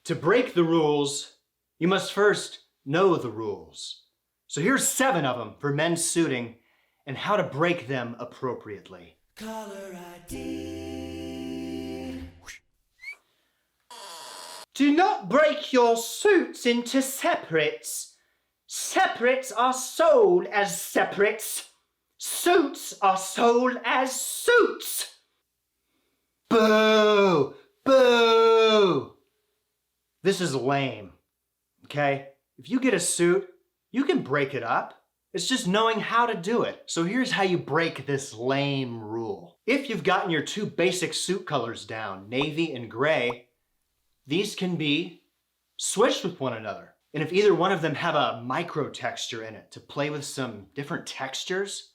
To break the rules, you must first know the rules. So here's 7 of them for men's suiting and how to break them appropriately. Caller ID. Do not break your suits into separates. Separates are sold as separates. Suits are sold as suits. Boo! Boo! This is lame, okay? If you get a suit, you can break it up. It's just knowing how to do it. So here's how you break this lame rule. If you've gotten your 2 basic suit colors down, navy and gray, these can be switched with one another. And if either one of them have a micro texture in it to play with some different textures,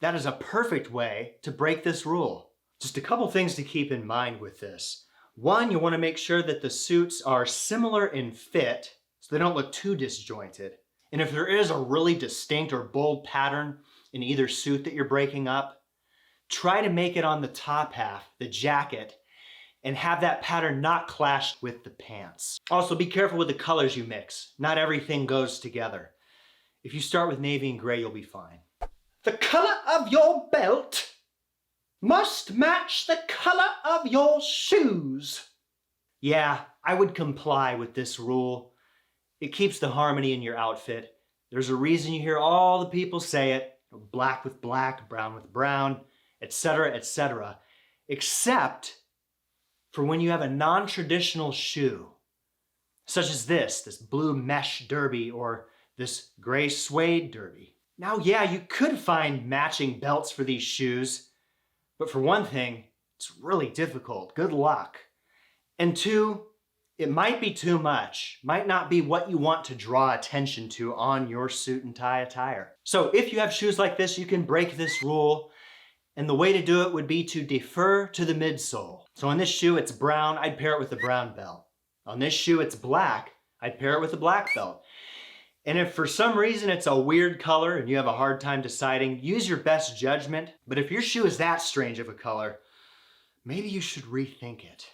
that is a perfect way to break this rule. Just a couple things to keep in mind with this. 1, you want to make sure that the suits are similar in fit so they don't look too disjointed. And if there is a really distinct or bold pattern in either suit that you're breaking up, try to make it on the top half, the jacket, and have that pattern not clash with the pants. Also, be careful with the colors you mix. Not everything goes together. If you start with navy and gray, you'll be fine. The color of your belt must match the color of your shoes. Yeah, I would comply with this rule. It keeps the harmony in your outfit. There's a reason you hear all the people say it, black with black, brown with brown, etc., etc., except for when you have a non-traditional shoe, such as this blue mesh derby or this gray suede derby. Now, yeah, you could find matching belts for these shoes, but for one thing, it's really difficult. Good luck. And 2, it might be too much, might not be what you want to draw attention to on your suit and tie attire. So if you have shoes like this, you can break this rule. And the way to do it would be to defer to the midsole. So on this shoe, it's brown, I'd pair it with a brown belt. On this shoe, it's black, I'd pair it with a black belt. And if for some reason it's a weird color and you have a hard time deciding, use your best judgment. But if your shoe is that strange of a color, maybe you should rethink it.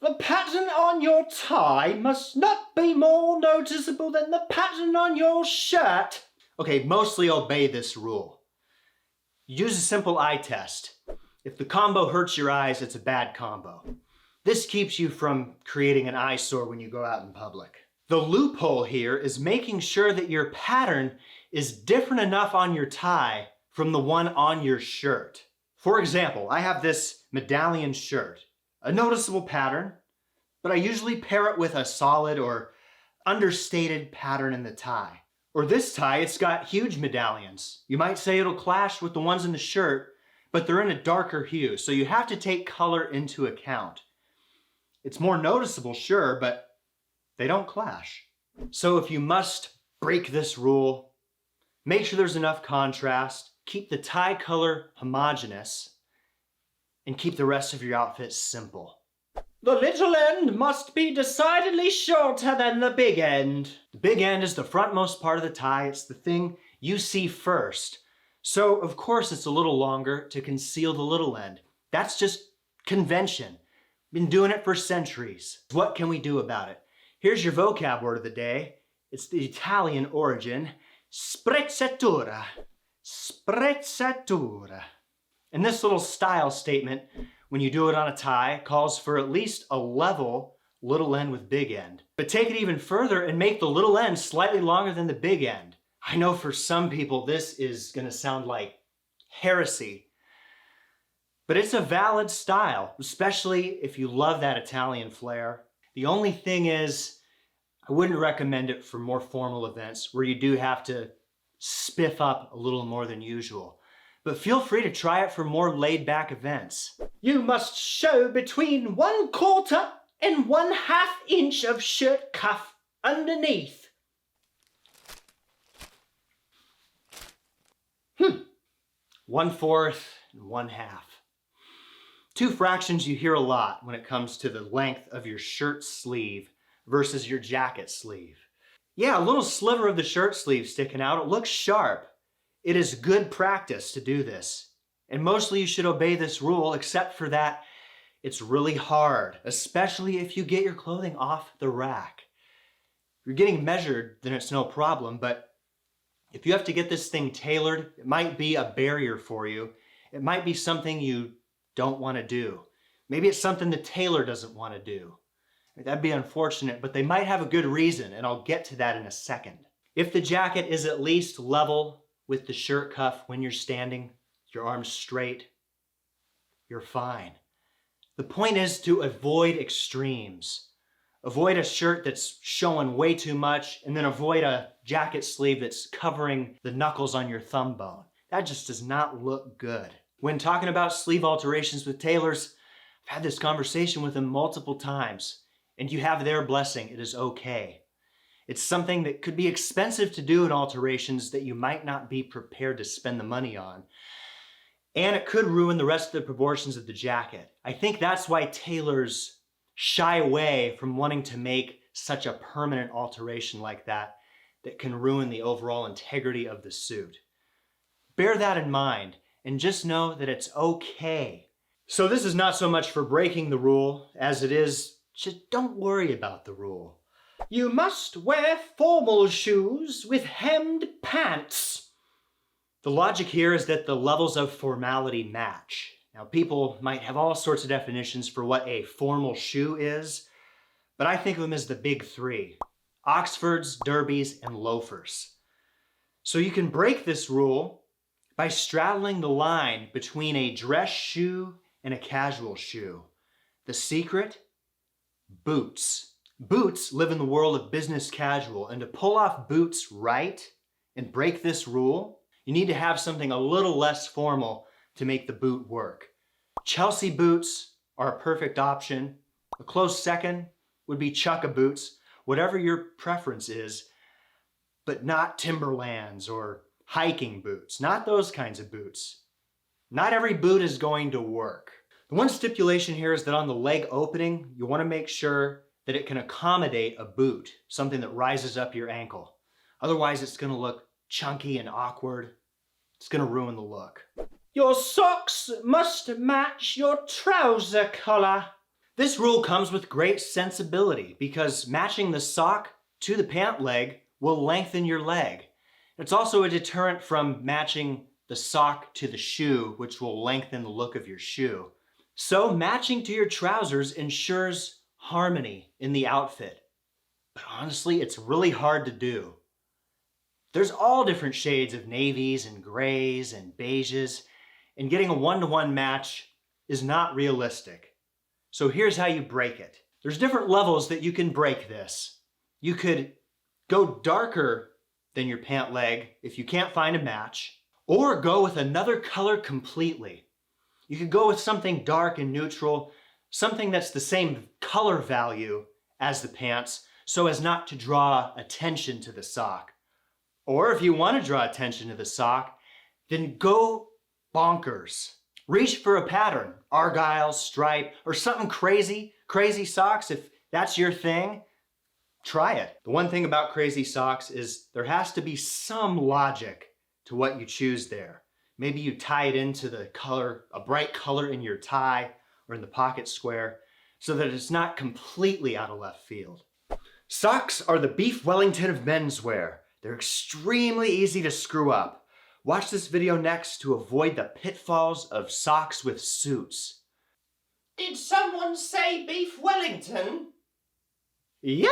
The pattern on your tie must not be more noticeable than the pattern on your shirt. Okay, mostly obey this rule. Use a simple eye test. If the combo hurts your eyes, it's a bad combo. This keeps you from creating an eyesore when you go out in public. The loophole here is making sure that your pattern is different enough on your tie from the one on your shirt. For example, I have this medallion shirt, a noticeable pattern, but I usually pair it with a solid or understated pattern in the tie. Or this tie, it's got huge medallions. You might say it'll clash with the ones in the shirt, but they're in a darker hue, so you have to take color into account. It's more noticeable, sure, but they don't clash. So if you must break this rule, make sure there's enough contrast, keep the tie color homogeneous, and keep the rest of your outfit simple. The little end must be decidedly shorter than the big end. The big end is the frontmost part of the tie. It's the thing you see first. So, of course, it's a little longer to conceal the little end. That's just convention. Been doing it for centuries. What can we do about it? Here's your vocab word of the day. It's the Italian origin, sprezzatura. Sprezzatura. And this little style statement, when you do it on a tie, calls for at least a level little end with big end. But take it even further and make the little end slightly longer than the big end. I know for some people this is going to sound like heresy, but it's a valid style, especially if you love that Italian flair. The only thing is, I wouldn't recommend it for more formal events where you do have to spiff up a little more than usual. But feel free to try it for more laid-back events. You must show between 1/4 and 1/2 inch of shirt cuff underneath. 1/4 and 1/2. 2 fractions you hear a lot when it comes to the length of your shirt sleeve versus your jacket sleeve. Yeah, a little sliver of the shirt sleeve sticking out, it looks sharp. It is good practice to do this. And mostly you should obey this rule, except for that It's really hard, especially if you get your clothing off the rack. If you're getting measured, then it's no problem, but if you have to get this thing tailored, it might be a barrier for you. It might be something you don't want to do. Maybe it's something the tailor doesn't want to do. That'd be unfortunate, but they might have a good reason, and I'll get to that in a second. If the jacket is at least level with the shirt cuff when you're standing, your arms straight, you're fine. The point is to avoid extremes. Avoid a shirt that's showing way too much, and then avoid a jacket sleeve that's covering the knuckles on your thumb bone. That just does not look good. When talking about sleeve alterations with tailors, I've had this conversation with them multiple times, and you have their blessing. It is okay. It's something that could be expensive to do in alterations that you might not be prepared to spend the money on. And it could ruin the rest of the proportions of the jacket. I think that's why tailors shy away from wanting to make such a permanent alteration like that can ruin the overall integrity of the suit. Bear that in mind and just know that it's okay. So this is not so much for breaking the rule as it is just don't worry about the rule. You must wear formal shoes with hemmed pants. The logic here is that the levels of formality match. Now, people might have all sorts of definitions for what a formal shoe is, but I think of them as the big three: Oxfords, derbies, and loafers. So you can break this rule by straddling the line between a dress shoe and a casual shoe. The secret? Boots. Boots live in the world of business casual, and to pull off boots right and break this rule, you need to have something a little less formal to make the boot work. Chelsea boots are a perfect option. A close second would be Chukka boots, whatever your preference is, but not Timberlands or hiking boots, not those kinds of boots. Not every boot is going to work. The one stipulation here is that on the leg opening, you want to make sure that it can accommodate a boot, something that rises up your ankle. Otherwise, it's going to look chunky and awkward. It's going to ruin the look. Your socks must match your trouser collar. This rule comes with great sensibility because matching the sock to the pant leg will lengthen your leg. It's also a deterrent from matching the sock to the shoe, which will lengthen the look of your shoe. So matching to your trousers ensures harmony in the outfit. But honestly, it's really hard to do. There's all different shades of navies and grays and beiges, and getting a one-to-one match is not realistic. So here's how you break it. There's different levels that you can break this. You could go darker than your pant leg if you can't find a match, or go with another color completely. You could go with something dark and neutral, something that's the same color value as the pants, so as not to draw attention to the sock. Or if you want to draw attention to the sock, then go bonkers. Reach for a pattern, argyle, stripe, or something crazy socks. If that's your thing, try it. The one thing about crazy socks is there has to be some logic to what you choose there. Maybe you tie it into the color, a bright color in your tie or in the pocket square, so that it's not completely out of left field. Socks are the beef Wellington of menswear. They're extremely easy to screw up. Watch this video next to avoid the pitfalls of socks with suits. Did someone say beef Wellington? Yeah.